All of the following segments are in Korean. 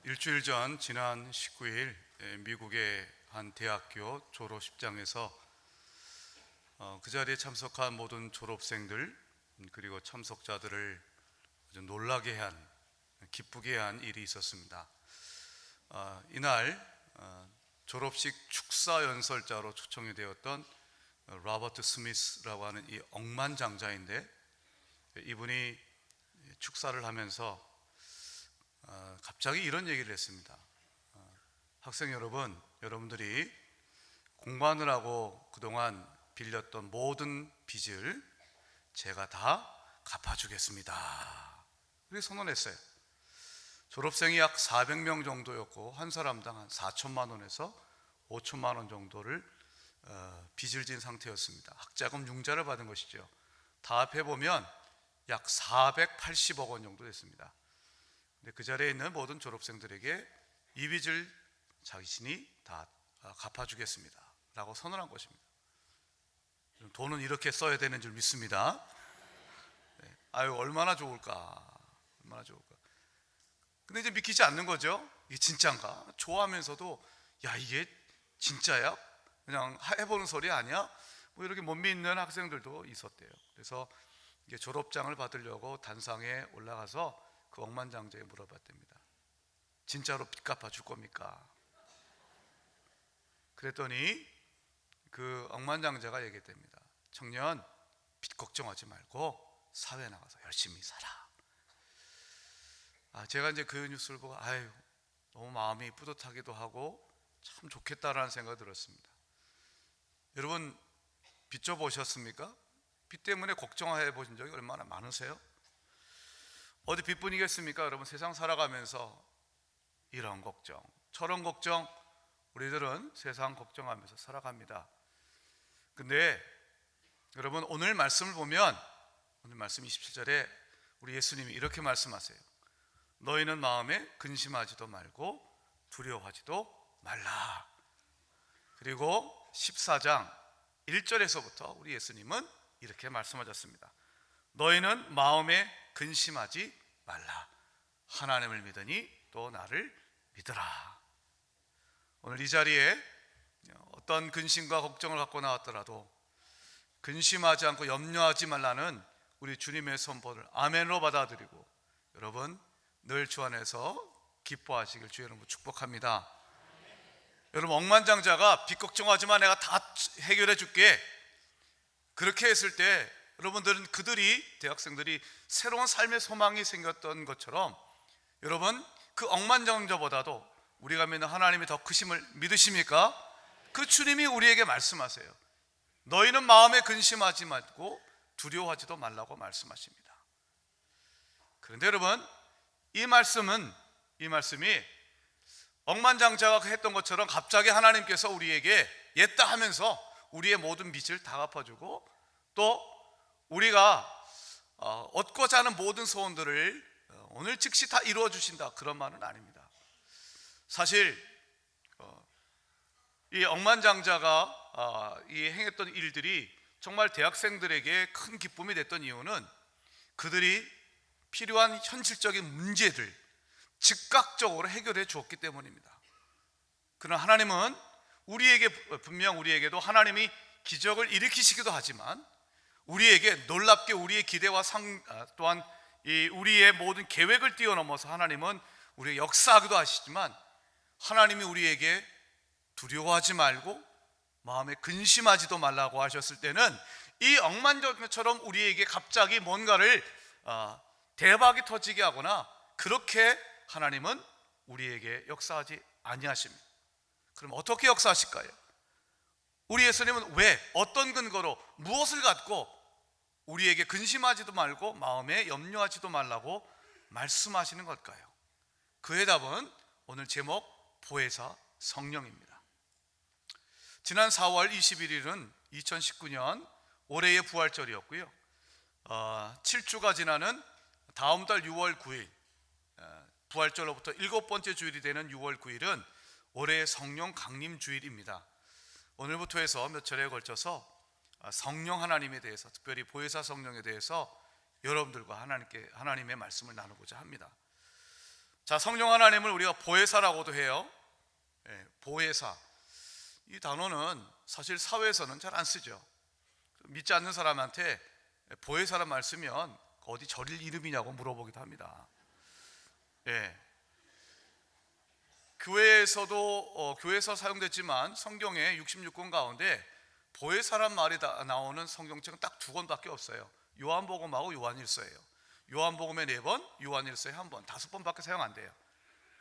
일주일 전 지난 19일 미국의 한 대학교 졸업식장에서 그 자리에 참석한 모든 졸업생들 그리고 참석자들을 아주 놀라게 한, 기쁘게 한 일이 있었습니다. 이날 졸업식 축사 연설자로 초청이 되었던 로버트 스미스라고 하는 이 억만장자인데, 이분이 축사를 하면서 갑자기 이런 얘기를 했습니다. 학생 여러분, 여러분들이 공부하느라고 그동안 빌렸던 모든 빚을 제가 다 갚아주겠습니다. 그렇게 선언했어요. 졸업생이 약 400명 정도였고 한 사람당 한 4천만 원에서 5천만 원 정도를 빚을 진 상태였습니다. 학자금 융자를 받은 것이죠. 다 합해보면 약 480억 원 정도 됐습니다. 근데 그 자리에 있는 모든 졸업생들에게 이 빚을 자신이 다 갚아주겠습니다 라고 선언한 것입니다. 돈은 이렇게 써야 되는 줄 믿습니다. 아유, 얼마나 좋을까, 얼마나 좋을까. 근데 이제 믿기지 않는 거죠. 이게 진짜인가? 좋아하면서도 야, 이게 진짜야? 그냥 해보는 소리 아니야? 뭐 이렇게 못 믿는 학생들도 있었대요. 그래서 이게 졸업장을 받으려고 단상에 올라가서 그 억만장자에 물어봤답니다. 진짜로 빚 갚아 줄 겁니까? 그랬더니 그 억만장자가 얘기했답니다. 청년, 빚 걱정하지 말고 사회 나가서 열심히 살아. 제가 이제 그 뉴스를 보고 아유, 너무 마음이 뿌듯하기도 하고 참 좋겠다라는 생각이 들었습니다. 여러분, 빚 져 보셨습니까? 빚 때문에 걱정해 보신 적이 얼마나 많으세요? 어디 빚뿐이겠습니까? 여러분, 세상 살아가면서 이런 걱정, 저런 걱정, 우리들은 세상 걱정하면서 살아갑니다. 근데 여러분, 오늘 말씀을 보면, 오늘 말씀 27절에 우리 예수님이 이렇게 말씀하세요. 너희는 마음에 근심하지도 말고 두려워하지도 말라. 그리고 14장 1절에서부터 우리 예수님은 이렇게 말씀하셨습니다. 너희는 마음에 근심하지 말라. 하나님을 믿으니 또 나를 믿으라. 오늘 이 자리에 어떤 근심과 걱정을 갖고 나왔더라도 근심하지 않고 염려하지 말라는 우리 주님의 선포를 아멘으로 받아들이고, 여러분 늘 주 안에서 기뻐하시길 주의 이름으로 축복합니다. 여러분, 억만장자가 빚 걱정하지 마, 내가 다 해결해 줄게, 그렇게 했을 때 여러분들은 그들이, 대학생들이 새로운 삶의 소망이 생겼던 것처럼, 여러분 그 억만장자보다도 우리가 믿는 하나님이 더 크심을 믿으십니까? 그 주님이 우리에게 말씀하세요. 너희는 마음에 근심하지 말고 두려워하지도 말라고 말씀하십니다. 그런데 여러분, 이 말씀이 억만장자가 했던 것처럼 갑자기 하나님께서 우리에게 옛다 하면서 우리의 모든 빚을 다 갚아주고 또 우리가 얻고자 하는 모든 소원들을 오늘 즉시 다 이루어 주신다, 그런 말은 아닙니다. 사실 이 억만장자가 이 행했던 일들이 정말 대학생들에게 큰 기쁨이 됐던 이유는 그들이 필요한 현실적인 문제들 즉각적으로 해결해 주었기 때문입니다. 그러나 하나님은 분명 우리에게도 하나님이 기적을 일으키시기도 하지만 우리에게 놀랍게 우리의 기대와 또한 우리의 모든 계획을 뛰어넘어서 하나님은 우리의 역사하기도 하시지만, 하나님이 우리에게 두려워하지 말고 마음에 근심하지도 말라고 하셨을 때는 이 억만장자처럼 우리에게 갑자기 뭔가를 대박이 터지게 하거나 그렇게 하나님은 우리에게 역사하지 아니하십니다. 그럼 어떻게 역사하실까요? 우리 예수님은 왜, 어떤 근거로, 무엇을 갖고 우리에게 근심하지도 말고 마음에 염려하지도 말라고 말씀하시는 걸까요? 그의 답은 오늘 제목 보혜사 성령입니다. 지난 4월 21일은 2019년 올해의 부활절이었고요. 7주가 지나는 다음 달 6월 9일, 부활절로부터 7번째 주일이 되는 6월 9일은 올해의 성령 강림 주일입니다. 오늘부터 해서 몇 차례에 걸쳐서 성령 하나님에 대해서, 특별히 보혜사 성령에 대해서 여러분들과 하나님의 말씀을 나누고자 합니다. 자, 성령 하나님을 우리가 보혜사라고도 해요. 보혜사. 이 단어는 사실 사회에서는 잘 안 쓰죠. 믿지 않는 사람한테 보혜사란 말 쓰면 어디 절일 이름이냐고 물어보기도 합니다. 교회에서 사용됐지만 성경의 66권 가운데 보혜사란 말이 나오는 성경책은 딱 2권밖에 없어요. 요한복음하고 요한일서예요. 요한복음에 4번, 요한일서에 1번, 5번밖에 사용 안 돼요.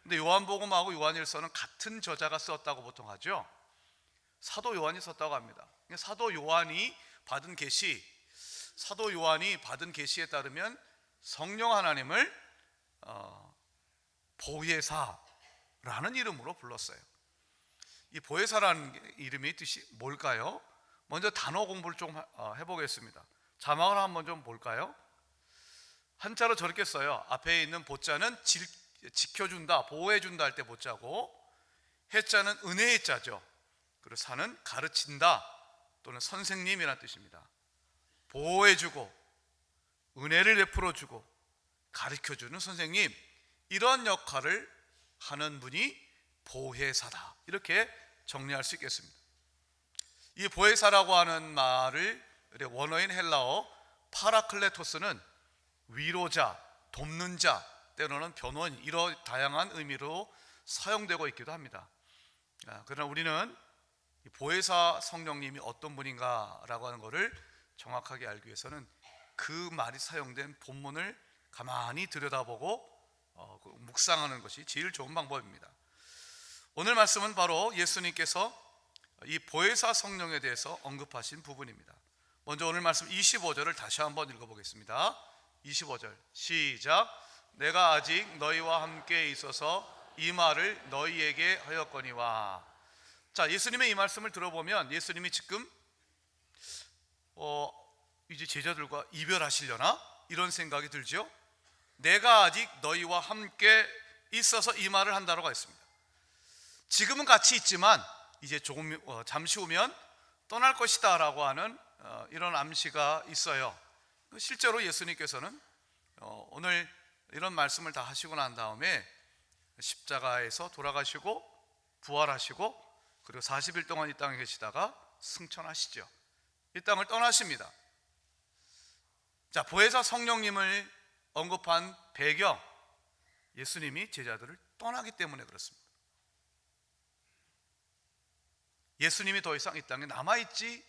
근데 요한복음하고 요한일서는 같은 저자가 썼다고 보통 하죠. 사도 요한이 썼다고 합니다. 사도 요한이 받은 계시에 따르면 성령 하나님을 보혜사라는 이름으로 불렀어요. 이 보혜사라는 이름의 뜻이 뭘까요? 먼저 단어 공부를 좀 해보겠습니다. 자막을 한번 좀 볼까요? 한자로 저렇게 써요. 앞에 있는 보자는 지켜준다, 보호해준다 할 때 보자고, 해자는 은혜의 자죠. 그리고 사는 가르친다 또는 선생님이라는 뜻입니다. 보호해주고 은혜를 베풀어주고 가르쳐주는 선생님, 이런 역할을 하는 분이 보혜사다, 이렇게 정리할 수 있겠습니다. 이 보혜사라고 하는 말을 원어인 헬라어 파라클레토스는 위로자, 돕는 자, 때로는 변호인, 이런 다양한 의미로 사용되고 있기도 합니다. 그러나 우리는 보혜사 성령님이 어떤 분인가라고 하는 것을 정확하게 알기 위해서는 그 말이 사용된 본문을 가만히 들여다보고 묵상하는 것이 제일 좋은 방법입니다. 오늘 말씀은 바로 예수님께서 이 보혜사 성령에 대해서 언급하신 부분입니다. 먼저 오늘 말씀 25절을 다시 한번 읽어보겠습니다. 25절 시작. 내가 아직 너희와 함께 있어서 이 말을 너희에게 하였거니와. 자, 예수님의 이 말씀을 들어보면 예수님이 지금 이제 제자들과 이별하시려나? 이런 생각이 들죠. 내가 아직 너희와 함께 있어서 이 말을 한다고 했습니다. 지금은 같이 있지만 이제 조금 잠시 후면 떠날 것이다 라고 하는 이런 암시가 있어요. 실제로 예수님께서는 오늘 이런 말씀을 다 하시고 난 다음에 십자가에서 돌아가시고 부활하시고 그리고 40일 동안 이 땅에 계시다가 승천하시죠. 이 땅을 떠나십니다. 자, 보혜사 성령님을 언급한 배경, 예수님이 제자들을 떠나기 때문에 그렇습니다. 예수님이 더 이상 이 땅에 남아있지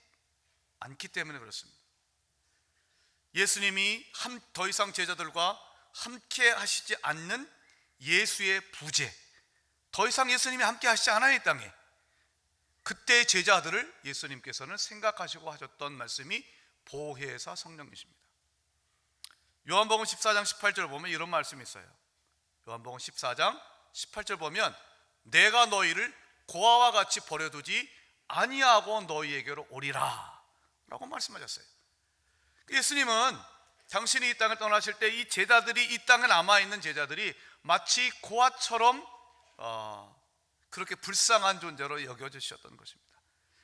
않기 때문에 그렇습니다. 예수님이 더 이상 제자들과 함께 하시지 않는 예수의 부재, 더 이상 예수님이 함께 하시지 않아요, 이 땅에. 그때 제자들을 예수님께서는 생각하시고 하셨던 말씀이 보혜사 성령이십니다. 요한복음 14장 18절 보면 이런 말씀이 있어요. 요한복음 14장 18절 보면 내가 너희를 고아와 같이 버려두지 아니하고 너희에게로 오리라 라고 말씀하셨어요. 예수님은 당신이 이 땅을 떠나실 때 이 제자들이, 이 땅에 남아있는 제자들이 마치 고아처럼 그렇게 불쌍한 존재로 여겨주셨던 것입니다.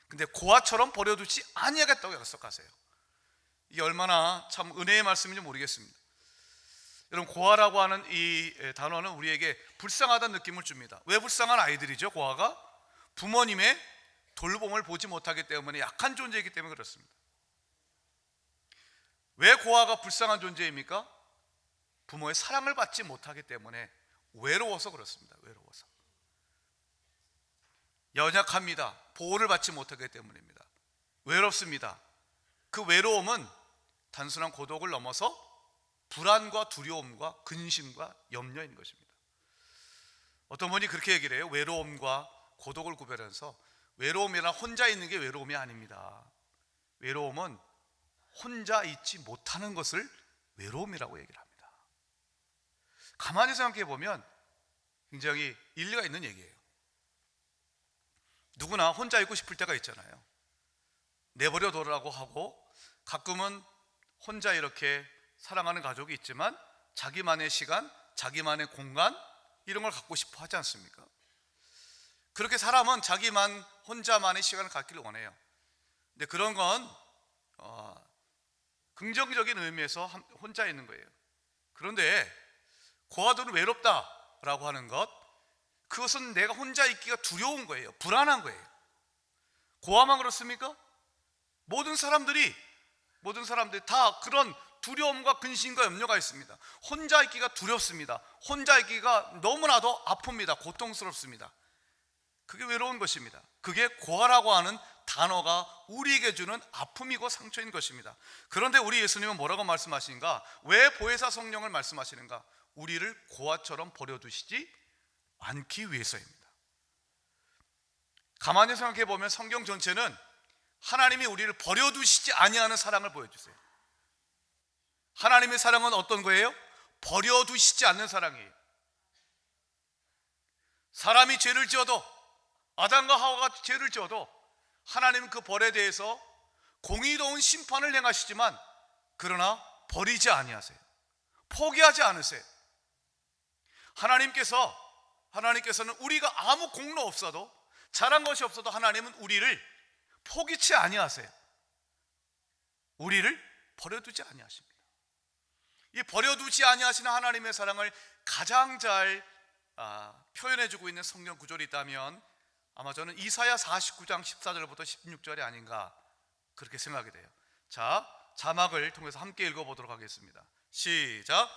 근데 고아처럼 버려두지 아니하겠다고 약속하세요. 이게 얼마나 참 은혜의 말씀인지 모르겠습니다. 여러분, 고아라고 하는 이 단어는 우리에게 불쌍하다는 느낌을 줍니다. 왜 불쌍한 아이들이죠? 고아가 부모님의 돌봄을 보지 못하기 때문에 약한 존재이기 때문에 그렇습니다. 왜 고아가 불쌍한 존재입니까? 부모의 사랑을 받지 못하기 때문에 외로워서 그렇습니다. 외로워서 연약합니다. 보호를 받지 못하기 때문입니다. 외롭습니다. 그 외로움은 단순한 고독을 넘어서 불안과 두려움과 근심과 염려인 것입니다. 어떤 분이 그렇게 얘기를 해요. 외로움과 고독을 구별해서 외로움이란 혼자 있는 게 외로움이 아닙니다. 외로움은 혼자 있지 못하는 것을 외로움이라고 얘기를 합니다. 가만히 생각해 보면 굉장히 일리가 있는 얘기예요. 누구나 혼자 있고 싶을 때가 있잖아요. 내버려 둬라고 하고 가끔은 혼자 이렇게 사랑하는 가족이 있지만 자기만의 시간, 자기만의 공간, 이런 걸 갖고 싶어 하지 않습니까? 그렇게 사람은 자기만 혼자만의 시간을 갖기를 원해요. 근데 그런 건 긍정적인 의미에서 혼자 있는 거예요. 그런데 고아들은 외롭다 고아라고 하는 것, 그것은 내가 혼자 있기가 두려운 거예요. 불안한 거예요. 고아만 그렇습니까? 모든 사람들이 다 그런 두려움과 근심과 염려가 있습니다. 혼자 있기가 두렵습니다. 혼자 있기가 너무나도 아픕니다. 고통스럽습니다. 그게 외로운 것입니다. 그게 고아라고 하는 단어가 우리에게 주는 아픔이고 상처인 것입니다. 그런데 우리 예수님은 뭐라고 말씀하시는가? 왜 보혜사 성령을 말씀하시는가? 우리를 고아처럼 버려두시지 않기 위해서입니다. 가만히 생각해 보면 성경 전체는 하나님이 우리를 버려두시지 아니하는 사랑을 보여주세요. 하나님의 사랑은 어떤 거예요? 버려두시지 않는 사랑이에요. 사람이 죄를 지어도, 아담과 하와가 죄를 지어도 하나님은 그 벌에 대해서 공의로운 심판을 행하시지만 그러나 버리지 아니하세요. 포기하지 않으세요. 하나님께서는 우리가 아무 공로 없어도, 잘한 것이 없어도 하나님은 우리를 포기치 아니하세요. 우리를 버려두지 아니하십니다. 이 버려두지 아니하시는 하나님의 사랑을 가장 잘 표현해주고 있는 성경 구절이 있다면 아마 저는 이사야 49장 14절부터 16절이 아닌가 그렇게 생각이 돼요. 자, 자막을 통해서 함께 읽어보도록 하겠습니다. 시작.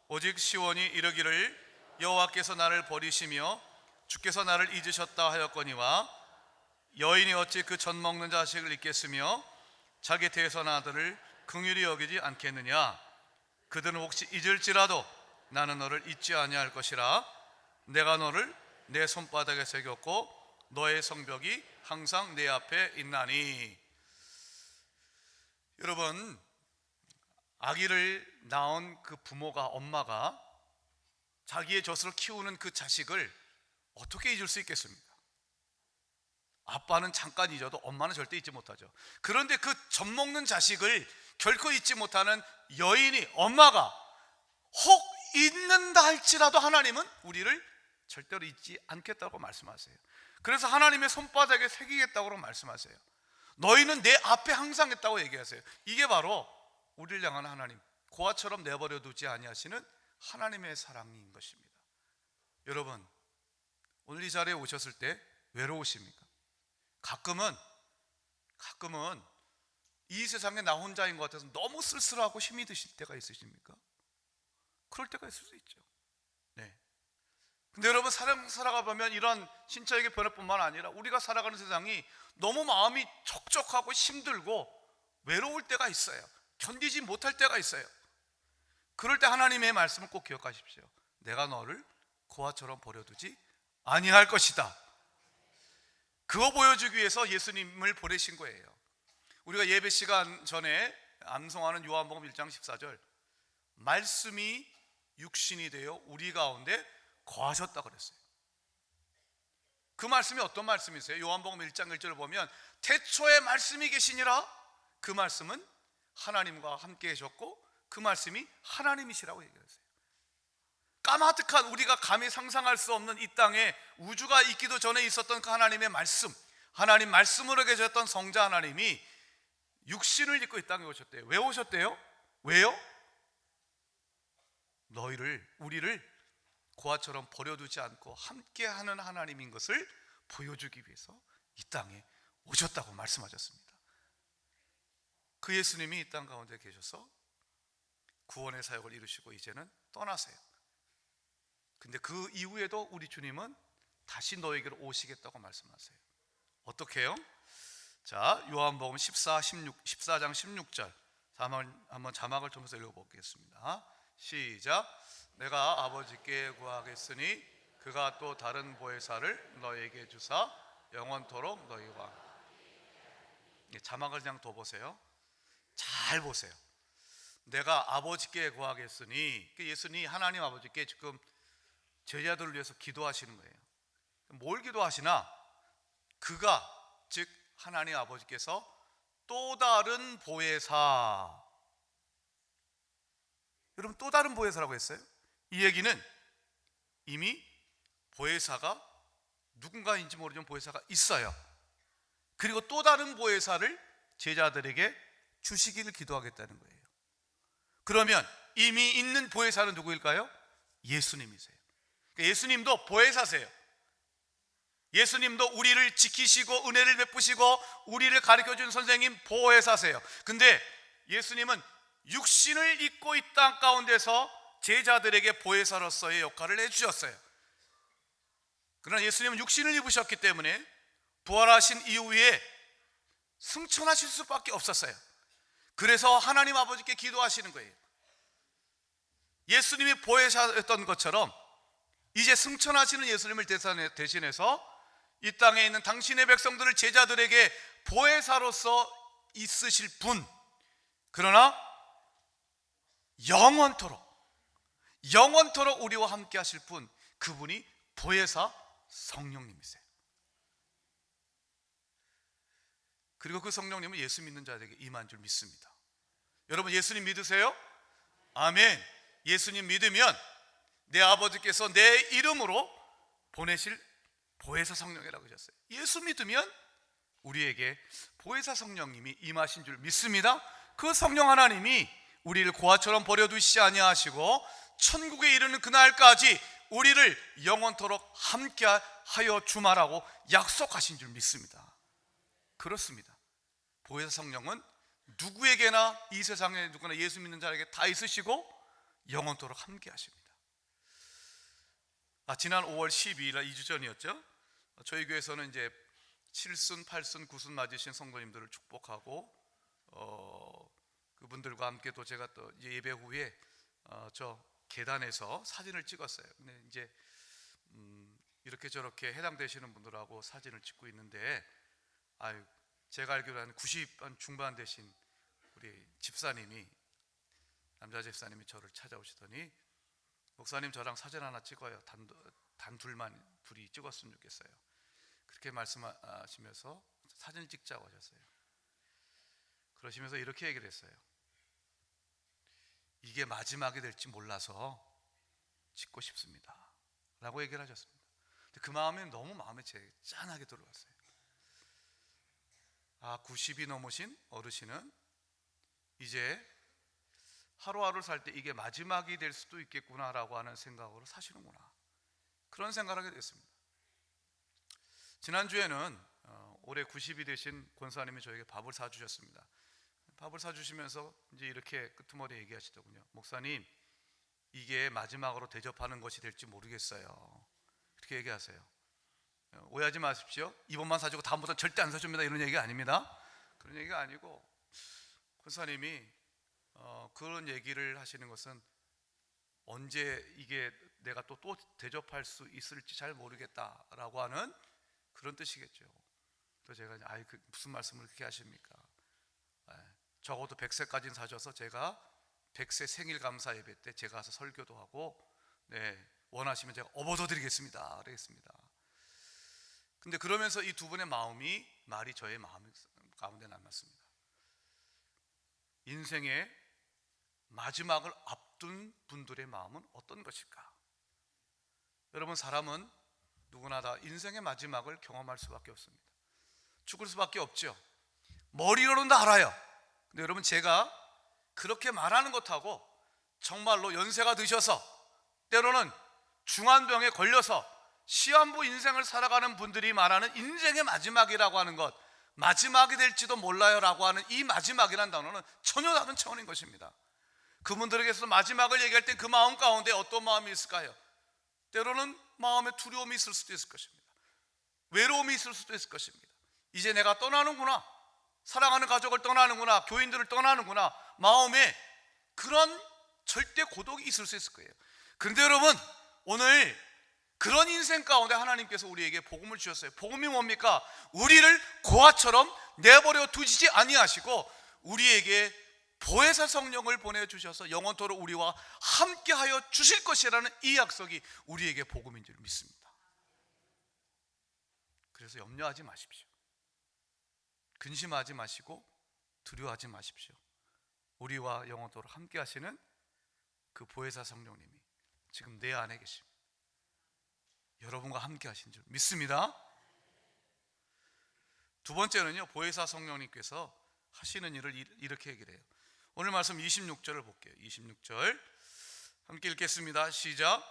오직 시온이 이르기를 여호와께서 나를 버리시며 주께서 나를 잊으셨다 하였거니와 여인이 어찌 그 젖 먹는 자식을 잊겠으며 자기 태에서 아들을 긍휼히 여기지 않겠느냐. 그들은 혹시 잊을지라도 나는 너를 잊지 아니할 것이라. 내가 너를 내 손바닥에 새겼고 너의 성벽이 항상 내 앞에 있나니. 여러분, 아기를 낳은 그 부모가, 엄마가 자기의 젖을 키우는 그 자식을 어떻게 잊을 수 있겠습니까? 아빠는 잠깐 잊어도 엄마는 절대 잊지 못하죠. 그런데 그 젖 먹는 자식을 결코 잊지 못하는 여인이, 엄마가 혹 잊는다 할지라도 하나님은 우리를 절대로 잊지 않겠다고 말씀하세요. 그래서 하나님의 손바닥에 새기겠다고 말씀하세요. 너희는 내 앞에 항상 있다고 얘기하세요. 이게 바로 우리를 향한 하나님, 고아처럼 내버려 두지 아니하시는 하나님의 사랑인 것입니다. 여러분, 오늘 이 자리에 오셨을 때 외로우십니까? 가끔은 이 세상에 나 혼자인 것 같아서 너무 쓸쓸하고 힘이 드실 때가 있으십니까? 그럴 때가 있을 수 있죠. 네. 근데 여러분, 살아가 보면 이런 신체적인 변화뿐만 아니라 우리가 살아가는 세상이 너무 마음이 촉촉하고 힘들고 외로울 때가 있어요. 견디지 못할 때가 있어요. 그럴 때 하나님의 말씀을 꼭 기억하십시오. 내가 너를 고아처럼 버려두지 아니할 것이다. 그거 보여주기 위해서 예수님을 보내신 거예요. 우리가 예배 시간 전에 암송하는 요한복음 1장 14절, 말씀이 육신이 되어 우리 가운데 거하셨다 그랬어요. 그 말씀이 어떤 말씀이세요? 요한복음 1장 1절을 보면 태초에 말씀이 계시니라. 그 말씀은 하나님과 함께 계셨고 그 말씀이 하나님이시라고 얘기했어요. 까마득한, 우리가 감히 상상할 수 없는 이 땅에 우주가 있기도 전에 있었던 그 하나님의 말씀, 하나님 말씀으로 계셨던 성자 하나님이 육신을 입고 이 땅에 오셨대요. 왜 오셨대요? 왜요? 우리를 고아처럼 버려두지 않고 함께하는 하나님인 것을 보여주기 위해서 이 땅에 오셨다고 말씀하셨습니다. 그 예수님이 이 땅 가운데 계셔서 구원의 사역을 이루시고 이제는 떠나세요. 근데 그 이후에도 우리 주님은 다시 너에게로 오시겠다고 말씀하세요. 어떻게 해요? 자, 요한복음 14장 16절 한번 자막을 통해서 읽어보겠습니다. 시작. 내가 아버지께 구하겠으니 그가 또 다른 보혜사를 너에게 주사 영원토록 너희와. 자막을 그냥 더 보세요. 잘 보세요. 내가 아버지께 구하겠으니, 예수님 하나님 아버지께 지금 제자들을 위해서 기도하시는 거예요. 뭘 기도하시나? 그가, 즉 하나님 아버지께서 또 다른 보혜사. 여러분, 또 다른 보혜사라고 했어요. 이 얘기는 이미 보혜사가 누군가인지 모르지만 보혜사가 있어요. 그리고 또 다른 보혜사를 제자들에게 주시기를 기도하겠다는 거예요. 그러면 이미 있는 보혜사는 누구일까요? 예수님이세요. 예수님도 보혜사세요. 예수님도 우리를 지키시고 은혜를 베푸시고 우리를 가르쳐준 선생님 보혜사세요. 근데 예수님은 육신을 입고 이 땅 가운데서 제자들에게 보혜사로서의 역할을 해주셨어요. 그러나 예수님은 육신을 입으셨기 때문에 부활하신 이후에 승천하실 수밖에 없었어요. 그래서 하나님 아버지께 기도하시는 거예요. 예수님이 보혜사였던 것처럼 이제 승천하시는 예수님을 대신해서 이 땅에 있는 당신의 백성들을 제자들에게 보혜사로서 있으실 분, 그러나 영원토록 우리와 함께 하실 분, 그분이 보혜사 성령님이세요. 그리고 그 성령님은 예수 믿는 자들에게 임한 줄 믿습니다. 여러분 예수님 믿으세요? 아멘. 예수님 믿으면 내 아버지께서 내 이름으로 보내실 보혜사 성령이라고 하셨어요. 예수 믿으면 우리에게 보혜사 성령님이 임하신 줄 믿습니다. 그 성령 하나님이 우리를 고아처럼 버려두시지 아니하시고 천국에 이르는 그날까지 우리를 영원토록 함께하여 주마라고 약속하신 줄 믿습니다. 그렇습니다. 보혜사 성령은 누구에게나, 이 세상에 누구나 예수 믿는 자에게 다 있으시고 영원토록 함께하십니다. 지난 5월 12일 날 2주 전이었죠. 저희 교회에서는 이제 7순, 8순, 9순 맞으신 성도님들을 축복하고 그분들과 함께 또 제가 또 예배 후에 저 계단에서 사진을 찍었어요. 근데 이제 이렇게 저렇게 해당되시는 분들하고 사진을 찍고 있는데 제가 알기로는 90 중반 되신 우리 집사님이, 남자 집사님이 저를 찾아오시더니 목사님 저랑 사진 하나 찍어요. 둘이 찍었으면 좋겠어요. 그렇게 말씀하시면서 사진을 찍자고 하셨어요. 그러시면서 이렇게 얘기를 했어요. 이게 마지막이 될지 몰라서 찍고 싶습니다 라고 얘기를 하셨습니다. 근데 그 마음이 너무 마음에 짠하게 들어왔어요. 90이 넘으신 어르신은 이제 하루하루 살 때 이게 마지막이 될 수도 있겠구나라고 하는 생각으로 사시는구나, 그런 생각을 하게 됐습니다. 지난주에는 올해 90이 되신 권사님이 저에게 밥을 사주셨습니다. 밥을 사주시면서 이제 이렇게 끄트머리 얘기하시더군요. 목사님, 이게 마지막으로 대접하는 것이 될지 모르겠어요. 그렇게 얘기하세요. 오해하지 마십시오. 이번만 사주고 다음부터는 절대 안 사줍니다 이런 얘기가 아닙니다. 그런 얘기가 아니고 권사님이 그런 얘기를 하시는 것은 언제 이게 내가 또 대접할 수 있을지 잘 모르겠다라고 하는 그런 뜻이겠죠. 또 제가 무슨 말씀을 그렇게 하십니까? 적어도 100세까지는 사셔서 제가 100세 생일 감사 예배 때 제가 가서 설교도 하고 원하시면 제가 업어도 드리겠습니다 그랬습니다. 근데 그러면서 이 두 분의 말이 저의 마음 가운데 남았습니다. 인생의 마지막을 앞둔 분들의 마음은 어떤 것일까? 여러분, 사람은 누구나 다 인생의 마지막을 경험할 수밖에 없습니다. 죽을 수밖에 없죠. 머리로는 다 알아요. 근데 여러분, 제가 그렇게 말하는 것하고 정말로 연세가 드셔서 때로는 중환병에 걸려서 시한부 인생을 살아가는 분들이 말하는 인생의 마지막이라고 하는 것, 마지막이 될지도 몰라요 라고 하는 이 마지막이라는 단어는 전혀 다른 차원인 것입니다. 그분들에게서 마지막을 얘기할 때 그 마음 가운데 어떤 마음이 있을까요? 때로는 마음에 두려움이 있을 수도 있을 것입니다. 외로움이 있을 수도 있을 것입니다. 이제 내가 떠나는구나, 사랑하는 가족을 떠나는구나, 교인들을 떠나는구나, 마음에 그런 절대 고독이 있을 수 있을 거예요. 그런데 여러분, 오늘 그런 인생 가운데 하나님께서 우리에게 복음을 주셨어요. 복음이 뭡니까? 우리를 고아처럼 내버려 두시지 아니하시고 우리에게 보혜사 성령을 보내주셔서 영원토록 우리와 함께하여 주실 것이라는 이 약속이 우리에게 복음인 줄 믿습니다. 그래서 염려하지 마십시오. 근심하지 마시고 두려워하지 마십시오. 우리와 영원토록 함께 하시는 그 보혜사 성령님이 지금 내 안에 계십니다. 여러분과 함께 하신 줄 믿습니다. 두 번째는요, 보혜사 성령님께서 하시는 일을 이렇게 얘기를 해요. 오늘 말씀 26절을 볼게요. 26절 함께 읽겠습니다. 시작.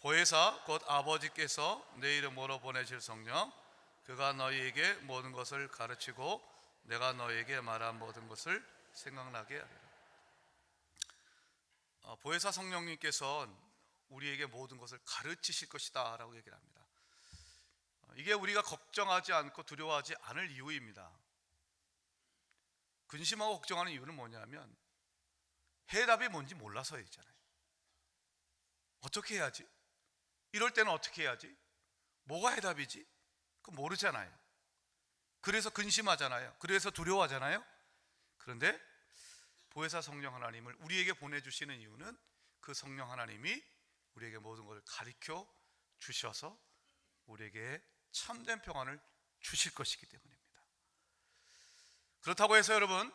보혜사 곧 아버지께서 내 이름으로 보내실 성령, 그가 너희에게 모든 것을 가르치고 내가 너희에게 말한 모든 것을 생각나게 하리라. 보혜사 성령님께서 우리에게 모든 것을 가르치실 것이다 라고 얘기를 합니다. 이게 우리가 걱정하지 않고 두려워하지 않을 이유입니다. 근심하고 걱정하는 이유는 뭐냐면 해답이 뭔지 몰라서이잖아요. 어떻게 해야지? 이럴 때는 어떻게 해야지? 뭐가 해답이지? 그거 모르잖아요. 그래서 근심하잖아요. 그래서 두려워하잖아요. 그런데 보혜사 성령 하나님을 우리에게 보내주시는 이유는 그 성령 하나님이 우리에게 모든 것을 가르쳐 주셔서 우리에게 참된 평안을 주실 것이기 때문입니다. 그렇다고 해서 여러분,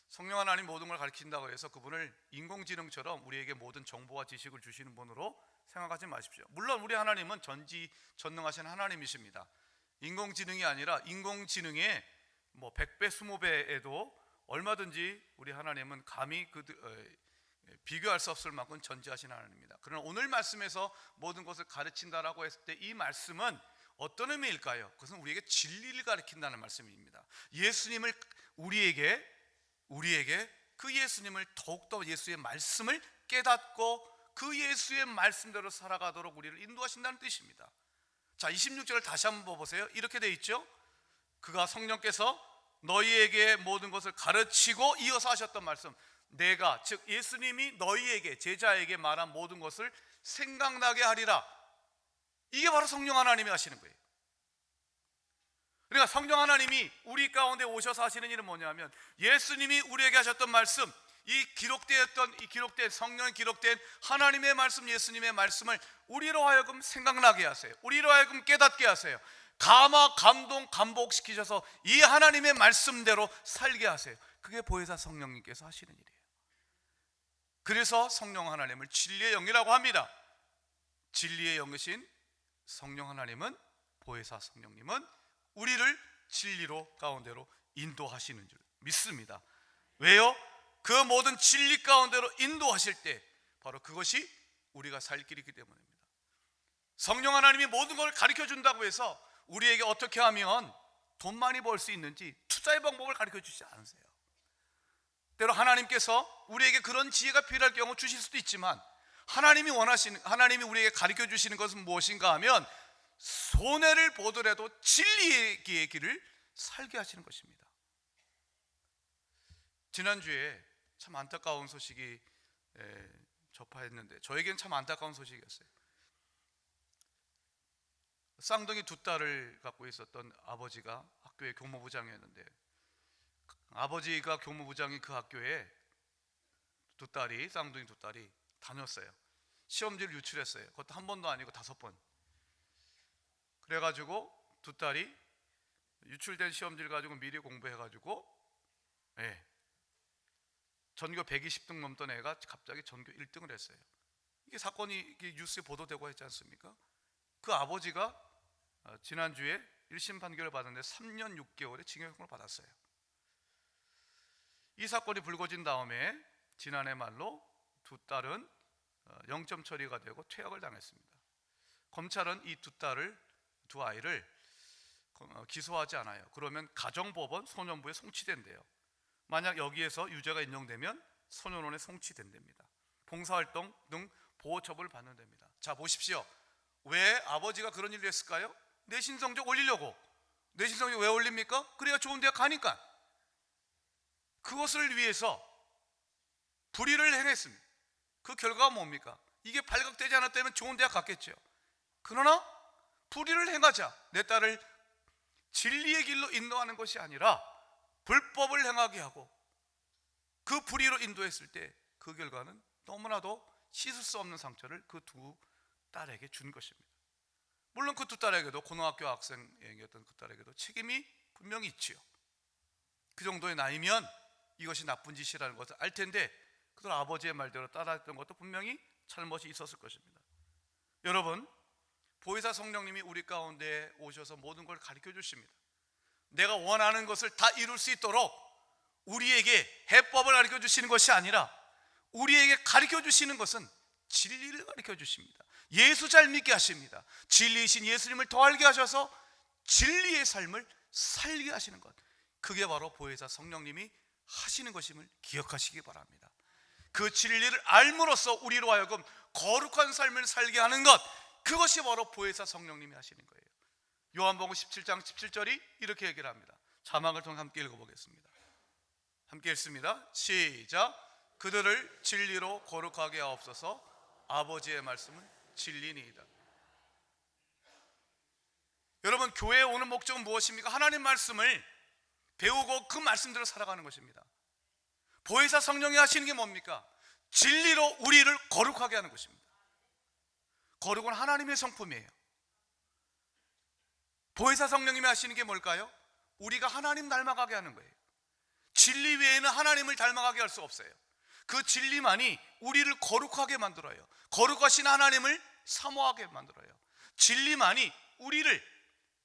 성령 하나님 모든 걸 가르친다고 해서 그분을 인공지능처럼 우리에게 모든 정보와 지식을 주시는 분으로 생각하지 마십시오. 물론 우리 하나님은 전지전능하신 하나님이십니다. 인공지능이 아니라 인공지능의 100배, 20배에도 얼마든지 우리 하나님은 감히 비교할 수 없을 만큼 전지하신 하나님입니다. 그러나 오늘 말씀에서 모든 것을 가르친다라고 했을 때 이 말씀은 어떤 의미일까요? 그것은 우리에게 진리를 가르친다는 말씀입니다. 예수님을 우리에게 그 예수님을 더욱더 예수의 말씀을 깨닫고 그 예수의 말씀대로 살아가도록 우리를 인도하신다는 뜻입니다. 자, 26절을 다시 한번 보세요. 이렇게 돼 있죠. 그가 성령께서 너희에게 모든 것을 가르치고 이어서 하셨던 말씀, 내가 즉 예수님이 너희에게 제자에게 말한 모든 것을 생각나게 하리라. 이게 바로 성령 하나님이 하시는 거예요. 그러니까 성령 하나님이 우리 가운데 오셔서 하시는 일은 뭐냐면 예수님이 우리에게 하셨던 말씀, 이 기록된 성령이 기록된 하나님의 말씀, 예수님의 말씀을 우리로 하여금 생각나게 하세요. 우리로 하여금 깨닫게 하세요. 감화, 감동, 감복시키셔서 이 하나님의 말씀대로 살게 하세요. 그게 보혜사 성령님께서 하시는 일이에요. 그래서 성령 하나님을 진리의 영이라고 합니다. 진리의 영이신 성령 하나님은, 보혜사 성령님은 우리를 진리로 가운데로 인도하시는 줄 믿습니다. 왜요? 그 모든 진리 가운데로 인도하실 때 바로 그것이 우리가 살 길이기 때문입니다. 성령 하나님이 모든 걸 가르쳐 준다고 해서 우리에게 어떻게 하면 돈 많이 벌 수 있는지 투자의 방법을 가르쳐 주시지 않으세요. 때로 하나님께서 우리에게 그런 지혜가 필요할 경우 주실 수도 있지만 하나님이 우리에게 가르쳐 주시는 것은 무엇인가 하면 손해를 보더라도 진리의 길을 살게 하시는 것입니다. 지난주에 참 안타까운 소식이 접하였는데 저에게는 참 안타까운 소식이었어요. 쌍둥이 두 딸을 갖고 있었던 아버지가 학교의 교무부장이었는데 아버지가 교무부장인 그 학교에 쌍둥이 두 딸이 다녔어요. 시험지를 유출했어요. 그것도 한 번도 아니고 5번. 그래가지고 두 딸이 유출된 시험지를 가지고 미리 공부해가지고 전교 120등 넘던 애가 갑자기 전교 1등을 했어요. 이게 사건이 뉴스에 보도되고 했지 않습니까? 그 아버지가 지난주에 1심 판결을 받았는데 3년 6개월의 징역형을 받았어요. 이 사건이 불거진 다음에 지난해 말로 두 딸은 0점 처리가 되고 퇴학을 당했습니다. 검찰은 이 두 아이를 기소하지 않아요. 그러면 가정법원 소년부에 송치된대요. 만약 여기에서 유죄가 인정되면 소년원에 송치된답니다. 봉사활동 등 보호처벌을 받는 됩니다. 자, 보십시오. 왜 아버지가 그런 일을 했을까요? 내신 성적 올리려고. 내신 성적 왜 올립니까? 그래야 좋은 대학 가니까. 그것을 위해서 불의를 행했습니다. 그 결과가 뭡니까? 이게 발각되지 않았다면 좋은 대학 갔겠죠. 그러나 불의를 행하자 내 딸을 진리의 길로 인도하는 것이 아니라 불법을 행하게 하고 그 불의로 인도했을 때 그 결과는 너무나도 씻을 수 없는 상처를 그 두 딸에게 준 것입니다. 물론 그 두 딸에게도, 고등학교 학생이었던 그 딸에게도 책임이 분명히 있지요. 그 정도의 나이면 이것이 나쁜 짓이라는 것을 알 텐데 그들 아버지의 말대로 따라했던 것도 분명히 잘못이 있었을 것입니다. 여러분, 보혜사 성령님이 우리 가운데 오셔서 모든 걸 가르쳐 주십니다. 내가 원하는 것을 다 이룰 수 있도록 우리에게 해법을 가르쳐 주시는 것이 아니라 우리에게 가르쳐 주시는 것은 진리를 가르쳐 주십니다. 예수 잘 믿게 하십니다. 진리이신 예수님을 더 알게 하셔서 진리의 삶을 살게 하시는 것, 그게 바로 보혜사 성령님이 하시는 것임을 기억하시기 바랍니다. 그 진리를 알므로써 우리로 하여금 거룩한 삶을 살게 하는 것, 그것이 바로 보혜사 성령님이 하시는 거예요. 요한복음 17장 17절이 이렇게 얘기를 합니다. 자막을 통해 함께 읽어보겠습니다. 함께 읽습니다. 시작. 그들을 진리로 거룩하게 하옵소서. 아버지의 말씀은 진리니이다. 여러분, 교회에 오는 목적은 무엇입니까? 하나님 말씀을 배우고 그 말씀대로 살아가는 것입니다. 보혜사 성령이 하시는 게 뭡니까? 진리로 우리를 거룩하게 하는 것입니다. 거룩은 하나님의 성품이에요. 보혜사 성령님이 하시는 게 뭘까요? 우리가 하나님 닮아가게 하는 거예요. 진리 외에는 하나님을 닮아가게 할 수 없어요. 그 진리만이 우리를 거룩하게 만들어요. 거룩하신 하나님을 사모하게 만들어요. 진리만이 우리를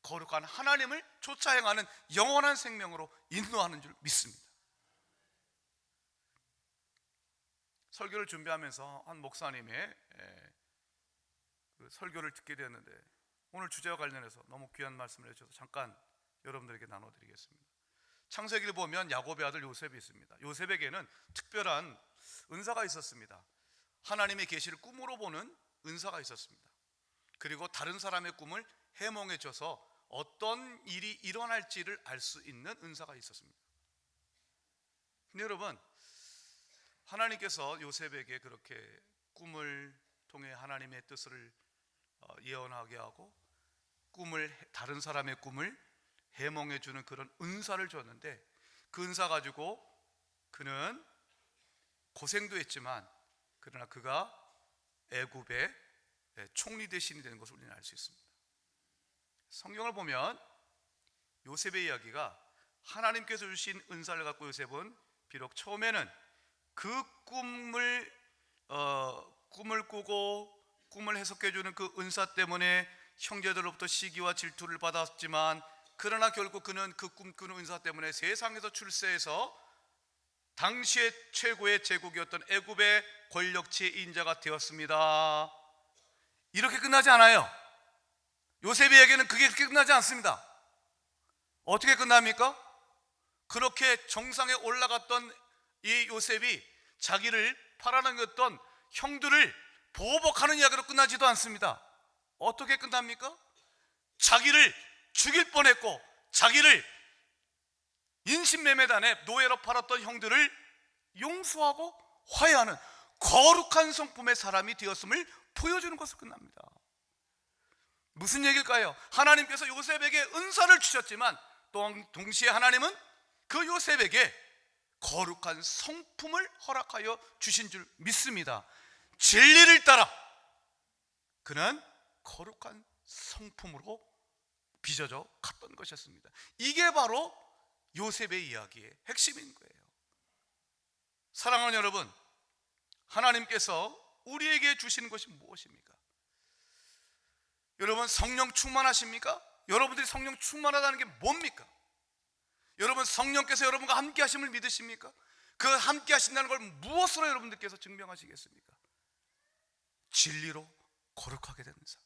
거룩한 하나님을 쫓아 행하는 영원한 생명으로 인도하는 줄 믿습니다. 설교를 준비하면서 한 목사님의 그 설교를 듣게 되었는데, 오늘 주제와 관련해서 너무 귀한 말씀을 해주셔서 잠깐 여러분들에게 나눠드리겠습니다. 창세기를 보면 야곱의 아들 요셉이 있습니다. 요셉에게는 특별한 은사가 있었습니다. 하나님의 계시를 꿈으로 보는 은사가 있었습니다. 그리고 다른 사람의 꿈을 해몽해 줘서 어떤 일이 일어날지를 알 수 있는 은사가 있었습니다. 근데 여러분, 하나님께서 요셉에게 그렇게 꿈을 통해 하나님의 뜻을 예언하게 하고 다른 사람의 꿈을 해몽해 주는 그런 은사를 줬는데, 그 은사 가지고 그는 고생도 했지만 그러나 그가 애굽의 총리 대신이 되는 것을 우리는 알 수 있습니다. 성경을 보면 요셉의 이야기가, 하나님께서 주신 은사를 갖고 요셉은 비록 처음에는 그 꿈을 꾸고 꿈을 해석해 주는 그 은사 때문에 형제들로부터 시기와 질투를 받았지만, 그러나 결국 그는 그 꿈꾸는 은사 때문에 세상에서 출세해서 당시의 최고의 제국이었던 애굽의 권력지의 인자가 되었습니다. 이렇게 끝나지 않아요. 요셉에게는 그게 그렇게 끝나지 않습니다. 어떻게 끝납니까? 그렇게 정상에 올라갔던 이 요셉이 자기를 팔아넘겼던 형들을 보복하는 이야기로 끝나지도 않습니다. 어떻게 끝납니까? 자기를 죽일 뻔했고 자기를 인신매매단에 노예로 팔았던 형들을 용서하고 화해하는 거룩한 성품의 사람이 되었음을 보여주는 것으로 끝납니다. 무슨 얘기일까요? 하나님께서 요셉에게 은사를 주셨지만 또 동시에 하나님은 그 요셉에게 거룩한 성품을 허락하여 주신 줄 믿습니다. 진리를 따라 그는 거룩한 성품으로 빚어져 갔던 것이었습니다. 이게 바로 요셉의 이야기의 핵심인 거예요. 사랑하는 여러분, 하나님께서 우리에게 주시는 것이 무엇입니까? 여러분, 성령 충만하십니까? 여러분들이 성령 충만하다는 게 뭡니까? 여러분, 성령께서 여러분과 함께 하심을 믿으십니까? 그 함께 하신다는 걸 무엇으로 여러분들께서 증명하시겠습니까? 진리로 거룩하게 되는 삶,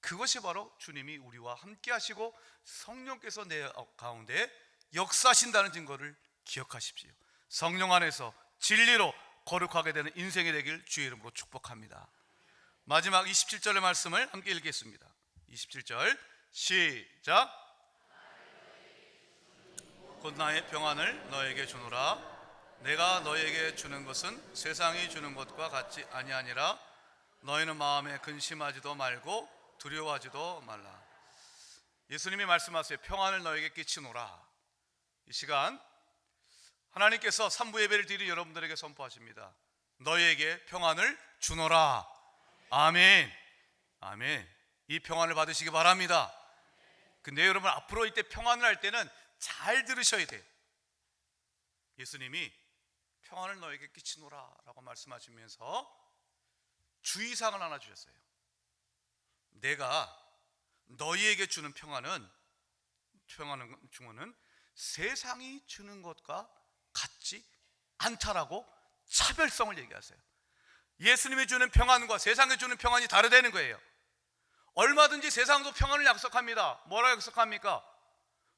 그것이 바로 주님이 우리와 함께 하시고 성령께서 내 가운데 역사하신다는 증거를 기억하십시오. 성령 안에서 진리로 거룩하게 되는 인생이 되길 주의 이름으로 축복합니다. 마지막 27절의 말씀을 함께 읽겠습니다. 27절 시작. 곧 나의 평안을 너에게 주노라. 내가 너에게 주는 것은 세상이 주는 것과 같지 아니하니라. 너희는 마음에 근심하지도 말고 두려워하지도 말라. 예수님이 말씀하세요. 평안을 너에게 끼치노라. 이 시간 하나님께서 3부 예배를 드린 여러분들에게 선포하십니다. 너희에게 평안을 주노라. 아멘. 아멘. 이 평안을 받으시기 바랍니다. 근데 여러분, 앞으로 이때 평안을 할 때는 잘 들으셔야 돼요. 예수님이 평안을 너에게 끼치노라 라고 말씀하시면서 주의사항을 하나 주셨어요. 내가 너희에게 주는 평안은 세상이 주는 것과 같지 않다라고 차별성을 얘기하세요. 예수님이 주는 평안과 세상에 주는 평안이 다르다는 거예요. 얼마든지 세상도 평안을 약속합니다. 뭐라고 약속합니까?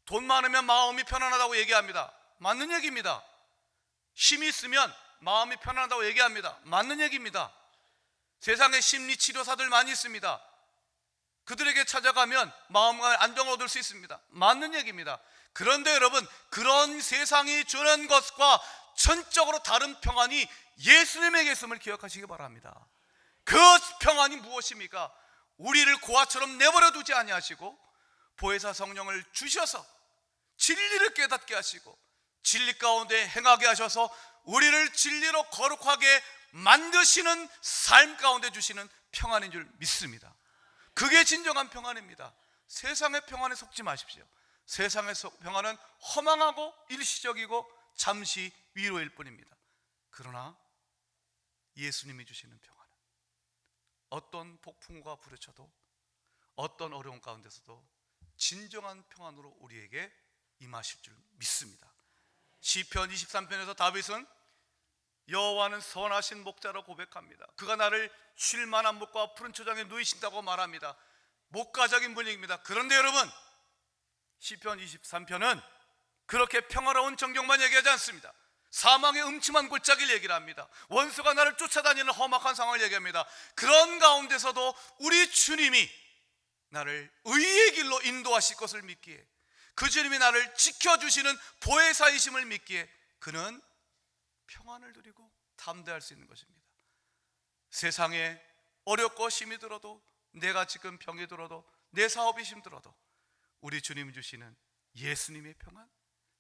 돈 많으면 마음이 편안하다고 얘기합니다. 맞는 얘기입니다. 힘이 있으면 마음이 편안하다고 얘기합니다. 맞는 얘기입니다. 세상에 심리치료사들 많이 있습니다. 그들에게 찾아가면 마음과 안정을 얻을 수 있습니다. 맞는 얘기입니다. 그런데 여러분, 그런 세상이 주는 것과 전적으로 다른 평안이 예수님에게 있음을 기억하시기 바랍니다. 그 평안이 무엇입니까? 우리를 고아처럼 내버려 두지 아니하시고 보혜사 성령을 주셔서 진리를 깨닫게 하시고 진리 가운데 행하게 하셔서 우리를 진리로 거룩하게 만드시는 삶 가운데 주시는 평안인 줄 믿습니다. 그게 진정한 평안입니다. 세상의 평안에 속지 마십시오. 세상의 평안은 허망하고 일시적이고 잠시 위로일 뿐입니다. 그러나 예수님이 주시는 평안은 어떤 폭풍우가 부딪혀도 어떤 어려움 가운데서도 진정한 평안으로 우리에게 임하실 줄 믿습니다. 시편 23편에서 다윗은 여호와는 선하신 목자라 고백합니다. 그가 나를 쉴 만한 목과 푸른 초장에 누이신다고 말합니다. 목가적인 분위기입니다. 그런데 여러분, 시편 23편은 그렇게 평화로운 정경만 얘기하지 않습니다. 사망의 음침한 골짜기를 얘기를 합니다. 원수가 나를 쫓아다니는 험악한 상황을 얘기합니다. 그런 가운데서도 우리 주님이 나를 의의 길로 인도하실 것을 믿기에, 그 주님이 나를 지켜주시는 보혜사이심을 믿기에 그는 평안을 누리고 담대할 수 있는 것입니다. 세상에 어렵고 힘이 들어도, 내가 지금 병이 들어도, 내 사업이 힘들어도 우리 주님이 주시는 예수님의 평안,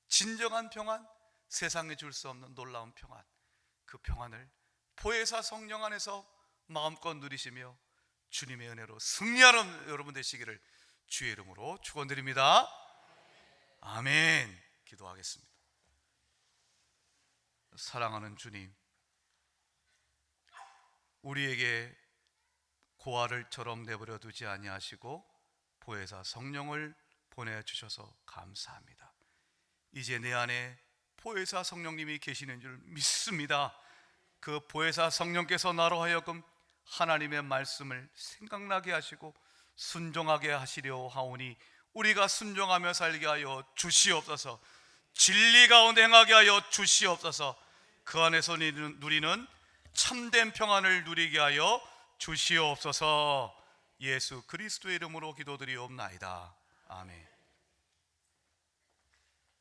진정한 평안, 세상에 줄 수 없는 놀라운 평안, 그 평안을 보혜사 성령 안에서 마음껏 누리시며 주님의 은혜로 승리하는 여러분 되시기를 주의 이름으로 축원드립니다. 아멘. 기도하겠습니다. 사랑하는 주님, 우리에게 고아를처럼 내버려 두지 아니하시고 보혜사 성령을 보내주셔서 감사합니다. 이제 내 안에 보혜사 성령님이 계시는 줄 믿습니다. 그 보혜사 성령께서 나로 하여금 하나님의 말씀을 생각나게 하시고 순종하게 하시려 하오니 우리가 순종하며 살게 하여 주시옵소서. 진리 가운데 행하게 하여 주시옵소서. 그 안에서 누리는 참된 평안을 누리게 하여 주시옵소서. 예수 그리스도의 이름으로 기도드리옵나이다. 아멘.